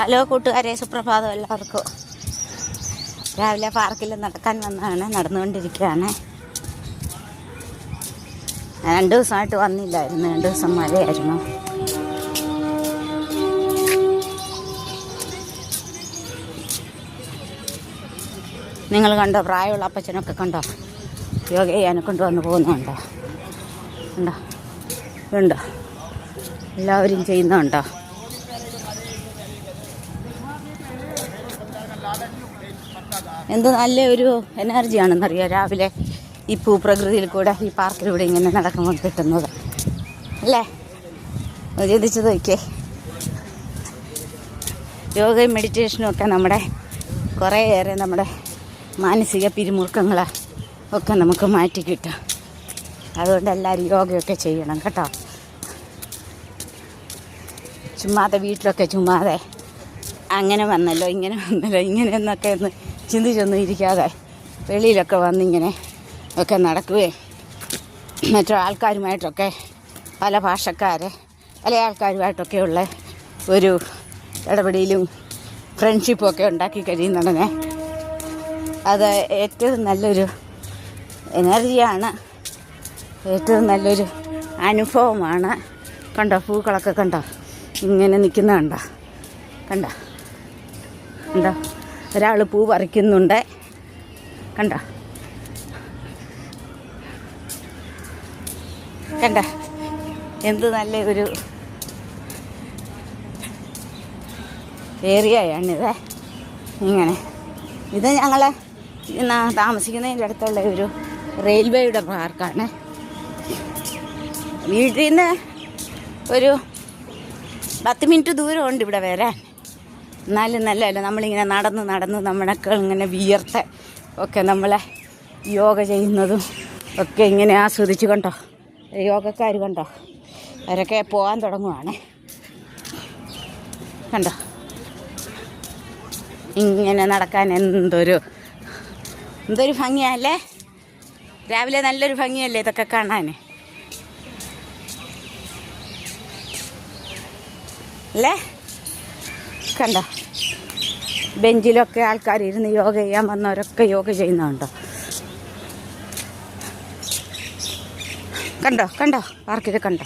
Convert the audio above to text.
Hello കൂട്ടുകാരെ, സുപ്രഭാതം എല്ലാവർക്കും. രാവിലെ പാർക്കിൽ നടക്കാൻ വന്നതാണ്, നടന്നുകൊണ്ടിരിക്കുകയാണ്. 2 ദിവസമായിട്ട് വന്നില്ലായിരുന്നു, 2 ദിവസം മഴയായിരുന്നു. നിങ്ങൾ കണ്ടോ? പ്രായമുള്ള അപ്പച്ചനൊക്കെ കണ്ടോ? യോഗ ചെയ്യാനെ കൊണ്ടുവന്ന് പോകുന്നുണ്ടോ? ഉണ്ടോ? ഉണ്ടോ? എല്ലാവരും ചെയ്യുന്നുണ്ടോ? എന്ത് നല്ലൊരു എനർജിയാണെന്നറിയാം രാവിലെ ഈ ഭൂപ്രകൃതിയിൽ കൂടെ, ഈ പാർക്കിലൂടെ ഇങ്ങനെ നടക്കുമ്പോൾ കിട്ടുന്നത് അല്ലേ? ചിന്തിച്ച് നോക്കിയേ. യോഗയും മെഡിറ്റേഷനും ഒക്കെ നമ്മുടെ കുറേയേറെ നമ്മുടെ മാനസിക പിരിമുറുക്കങ്ങളെ ഒക്കെ നമുക്ക് മാറ്റി കിട്ടും. അതുകൊണ്ട് എല്ലാവരും യോഗയൊക്കെ ചെയ്യണം കേട്ടോ. ചുമ്മാതെ വീട്ടിലൊക്കെ ചുമ്മാതെ അങ്ങനെ വന്നല്ലോ ഇങ്ങനെയെന്നൊക്കെ ഒന്ന് ചിന്തിച്ചൊന്നും ഇരിക്കാതെ വെളിയിലൊക്കെ വന്നിങ്ങനെ ഒക്കെ നടക്കുകയും മറ്റു ആൾക്കാരുമായിട്ടൊക്കെ പല ആൾക്കാരുമായിട്ടൊക്കെയുള്ള ഒരു ഇടപെടലും ഫ്രണ്ട്ഷിപ്പും ഒക്കെ ഉണ്ടാക്കി കഴിയുന്നുണ്ടെങ്കിൽ അത് ഏറ്റവും നല്ലൊരു എനർജിയാണ്, ഏറ്റവും നല്ലൊരു അനുഭവമാണ്. കണ്ടോ? പൂക്കളൊക്കെ കണ്ടോ? ഇങ്ങനെ നിൽക്കുന്ന കണ്ടോ? ഒരാൾ പൂ പറിക്കുന്നുണ്ട്, കണ്ടോ? എന്ത് നല്ല ഒരു ഏരിയയാണിത്. ഇങ്ങനെ ഇത് ഞങ്ങൾ താമസിക്കുന്നതിൻ്റെ അടുത്തുള്ള ഒരു റെയിൽവേയുടെ പാർക്കാണ്. വീട്ടിൽ നിന്ന് ഒരു 10 മിനിറ്റ് ദൂരമുണ്ട് ഇവിടെ വരാൻ. എന്നാലും നല്ലതല്ല, നമ്മളിങ്ങനെ നടന്ന് നമ്മളൊക്കെ ഇങ്ങനെ വിയർത്ത് ഒക്കെ നമ്മളെ യോഗ ചെയ്യുന്നതും ഒക്കെ ഇങ്ങനെ ആസ്വദിച്ച് കണ്ടോ? യോഗക്കാർ കണ്ടോ? അവരൊക്കെ പോകാൻ തുടങ്ങുവാണ്. കണ്ടോ? ഇങ്ങനെ നടക്കാൻ എന്തൊരു ഭംഗിയല്ലേ? രാവിലെ നല്ലൊരു ഭംഗിയല്ലേ ഇതൊക്കെ കാണാൻ അല്ലേ? കണ്ടോ? ബെഞ്ചിലൊക്കെ ആൾക്കാർ ഇരുന്ന് യോഗ ചെയ്യാൻ വന്നവരൊക്കെ യോഗ ചെയ്യുന്നുണ്ടോ? കണ്ടോ? പാർക്കിൽ കണ്ടോ?